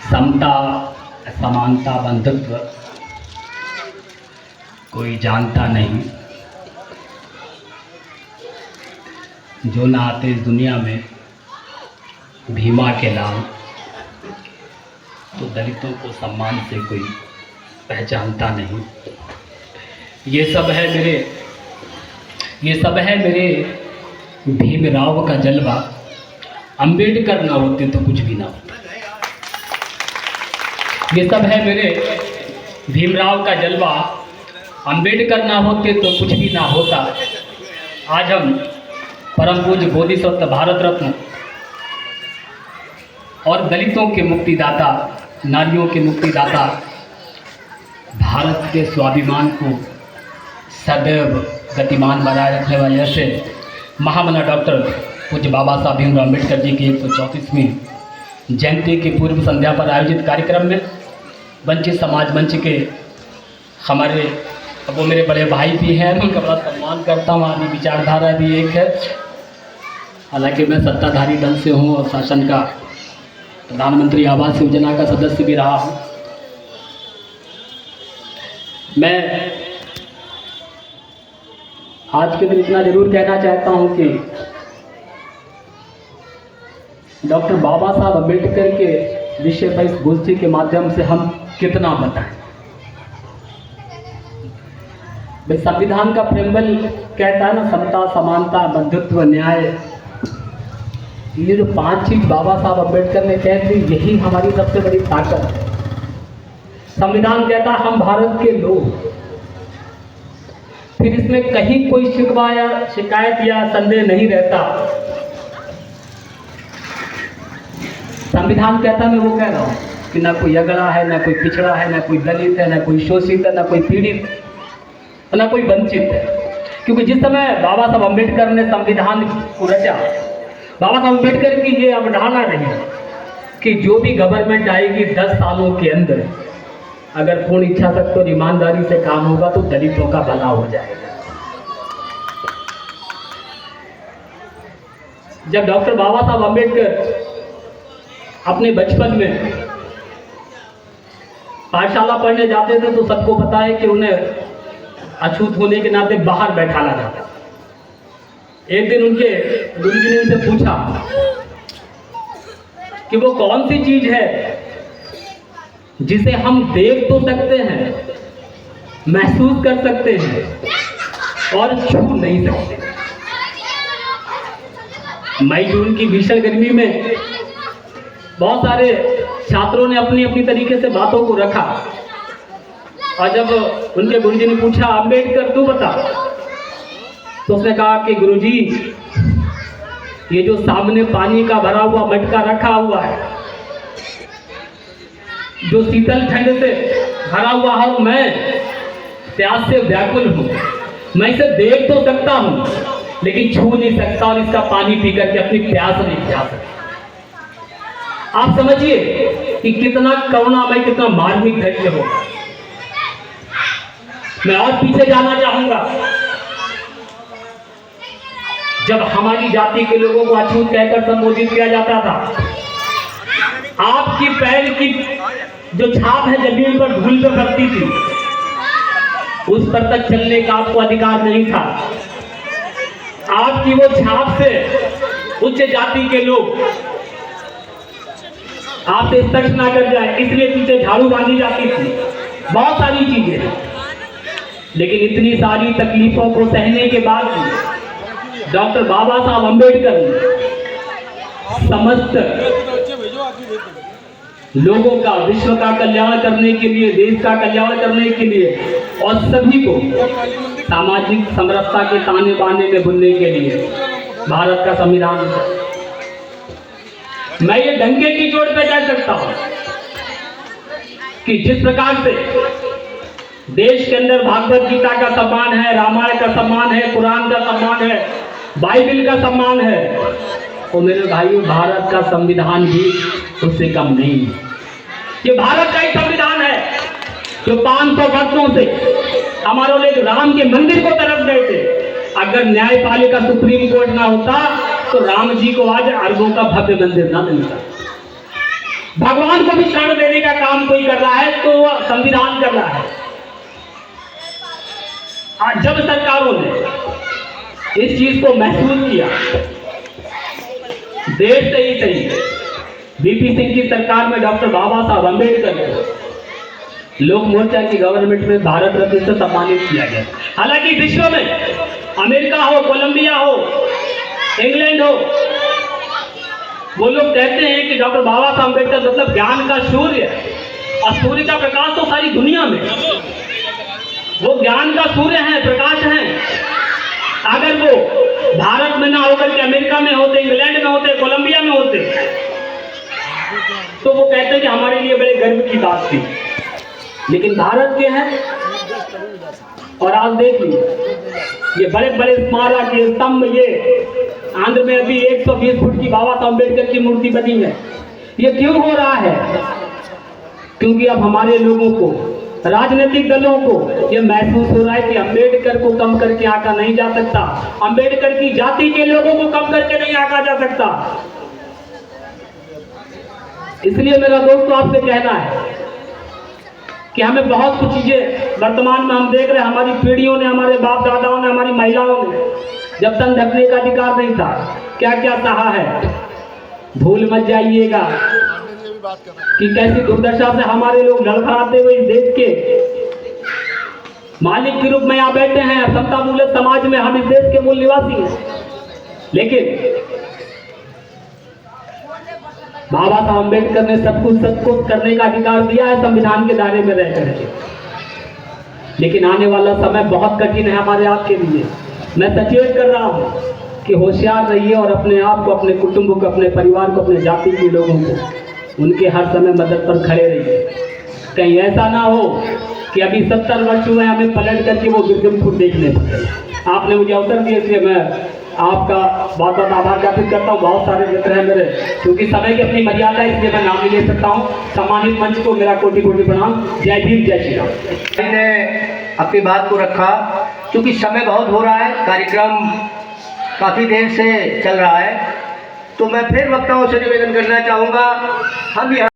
समता, समानता, बंधुत्व कोई जानता नहीं। जो ना आते इस दुनिया में भीमा के नाम, तो दलितों को सम्मान से कोई पहचानता नहीं। ये सब है मेरे भीमराव का जलवा। अंबेडकर ना होते तो कुछ भी ना होता। ये सब है मेरे भीमराव का जलवा। अंबेडकर ना होते तो कुछ भी ना होता। आज हम परम पूज्य बोधिसत्व भारत रत्न और दलितों के मुक्तिदाता, नारियों के मुक्तिदाता, भारत के स्वाभिमान को सदैव गतिमान बनाए रखने वाले ऐसे महामना डॉक्टर पूज्य बाबा साहब भीमराव अम्बेडकर जी की 134वीं जयंती की पूर्व संध्या पर आयोजित कार्यक्रम में वंचित समाज मंच के हमारे, वो मेरे बड़े भाई भी हैं, उनका बड़ा सम्मान करता हूँ। हमारी विचारधारा भी एक है। हालांकि मैं सत्ताधारी दल से हूँ और शासन का प्रधानमंत्री आवास योजना का सदस्य भी रहा हूँ। मैं आज के दिन इतना जरूर कहना चाहता हूँ कि डॉक्टर बाबा साहब अम्बेडकर के विषय पर इस गोष्ठी के माध्यम से हम कितना बताएं। भाई, संविधान का प्रेम्बल कहता है ना, समता, समानता, बंधुत्व, न्याय। ये जो 5 चीज बाबा साहब अम्बेडकर ने कह दी, यही हमारी सबसे बड़ी ताकत है। संविधान कहता है हम भारत के लोग। फिर इसमें कहीं कोई शिकवा या शिकायत या संदेह नहीं रहता। संविधान कहता है, मैं वो कह रहा हूँ कि ना कोई अगड़ा है, ना कोई पिछड़ा है, ना कोई दलित है, ना कोई शोषित है, ना कोई पीड़ित, ना कोई वंचित है। क्योंकि जिस समय बाबा साहब अम्बेडकर ने संविधान को रचा, बाबा साहब अम्बेडकर की ये अवधारणा रही कि जो भी गवर्नमेंट आएगी 10 सालों के अंदर, अगर पूर्ण इच्छा शक्ति और ईमानदारी से काम होगा तो दलितों का भला हो जाएगा। जब डॉक्टर बाबा साहब अम्बेडकर अपने बचपन में पाठशाला पढ़ने जाते थे तो सबको पता है कि उन्हें अछूत होने के नाते बाहर बैठाना जाता। एक दिन उनके गुरुजी ने उनसे पूछा कि वो कौन सी चीज है जिसे हम देख तो सकते हैं, महसूस कर सकते हैं और छू नहीं सकते। मई जून की भीषण गर्मी में बहुत सारे छात्रों ने अपनी अपनी तरीके से बातों को रखा और जब उनके गुरुजी ने पूछा, अम्बेडकर तू बता, तो उसने कहा कि गुरुजी, ये जो सामने पानी का भरा हुआ मटका रखा हुआ है, जो शीतल ठंड से भरा हुआ हूं, मैं प्यास से व्याकुल हूं। मैं इसे देख तो सकता हूं लेकिन छू नहीं सकता और इसका पानी पी करके अपनी प्यास नहीं बुझा सकता। आप समझिए कि कितना करुणामय, कितना मार्मिक धैर्य होगा। मैं और पीछे जाना चाहूंगा। जब हमारी जाति के लोगों को अछूत कहकर संबोधित किया जाता था, आपकी पैर की जो छाप है जमीन पर धूल पे पड़ती थी, उस पर तक चलने का आपको अधिकार नहीं था। आपकी वो छाप से उच्च जाति के लोग आपसे स्पर्श ना कर जाए, इसलिए पीछे झाड़ू बांधी जाती थी। बहुत सारी चीजें हैं, लेकिन इतनी सारी तकलीफों को सहने के बाद डॉक्टर बाबा साहब अम्बेडकर ने समस्त लोगों का, विश्व का कल्याण करने के लिए, देश का कल्याण करने के लिए और सभी को सामाजिक समरसता के ताने बाने में बुनने के लिए भारत का संविधान। मैं ये डंके की चोट पे कह सकता हूं कि जिस प्रकार से देश के अंदर भागवत गीता का सम्मान है, रामायण का सम्मान है, कुरान का सम्मान है, बाइबल का सम्मान है, तो मेरे भाइयों, भारत का संविधान भी उससे कम नहीं है। ये भारत का ही संविधान है जो 500 वर्षों से हमारे लोग राम के मंदिर को तरफ गए थे। अगर न्यायपालिका सुप्रीम कोर्ट ना होता तो राम जी को आज अरबों का भव्य मंदिर ना मिलता। भगवान को भी शरण देने का काम कोई कर रहा है तो वह संविधान कर रहा है। आज जब सरकारों ने इस चीज को महसूस किया, देश से ही सही बीपी सिंह की सरकार में डॉक्टर बाबा साहब अम्बेडकर को लोक मोर्चा की गवर्नमेंट में भारत रत्न से सम्मानित किया गया। हालांकि विश्व में अमेरिका हो, कोलंबिया हो, इंग्लैंड हो, वो लोग कहते हैं कि डॉक्टर बाबा साहब अम्बेडकर मतलब ज्ञान का सूर्य, और सूर्य का प्रकाश तो सारी दुनिया में, वो ज्ञान का सूर्य है, प्रकाश है। अगर वो भारत में ना होकर के अमेरिका में होते, इंग्लैंड में होते, कोलंबिया में होते, तो वो कहते हैं कि हमारे लिए बड़े गर्व की बात थी। लेकिन भारत के हैं, और आज देख लीजिए ये बड़े बड़े स्मारक, ये स्तंभ, ये आंध्र में अभी 120 फुट की बाबा साहब अम्बेडकर की मूर्ति बनी है। ये क्यों हो रहा है? क्योंकि अब हमारे लोगों को, राजनीतिक दलों को ये महसूस हो रहा है कि अम्बेडकर को कम करके आंका नहीं जा सकता, अम्बेडकर की जाति के लोगों को कम करके नहीं आंका जा सकता। इसलिए मेरा दोस्तों आपसे कहना है कि हमें बहुत कुछ चीजें वर्तमान में हम देख रहे हैं, हमारी पीढ़ियों ने, हमारे बाप दादाओं ने, हमारी महिलाओं ने जब तन ढकने का अधिकार नहीं था, क्या क्या सहा है। भूल मत जाइएगा कि कैसी दुर्दशा से हमारे लोग लड़खड़ाते हुए इस देश के मालिक के रूप में यहाँ बैठे हैं। समता मूलक समाज में हम इस देश के मूल निवासी हैं, लेकिन बाबा साहब अम्बेडकर ने सब कुछ करने का अधिकार दिया है संविधान के दायरे में रहकर। लेकिन आने वाला समय बहुत कठिन है हमारे आप के लिए। मैं सचेत कर रहा हूँ कि होशियार रहिए और अपने आप को, अपने कुटुंब को, अपने परिवार को, अपने जाति के लोगों को उनके हर समय मदद पर खड़े रहिए। कहीं ऐसा ना हो कि अभी 70 वर्ष हुए हमें पलट करके वो गिरगिमपुर देखने पड़े। आपने मुझे अवसर दिया, इसलिए मैं आपका बहुत बहुत आभार ज्ञापित करता हूँ। बहुत सारे मित्र हैं मेरे, क्योंकि समय की अपनी मर्यादा है, इसलिए मैं नाम नहीं ले सकता हूँ। सम्मानित मंच को मेरा कोटि कोटि प्रणाम। जय भीम, जय श्री राम। ने अपनी बात को रखा, क्योंकि समय बहुत हो रहा है, कार्यक्रम काफ़ी देर से चल रहा है, तो मैं फिर वक्ताओं से निवेदन करना चाहूँगा, हम यहाँ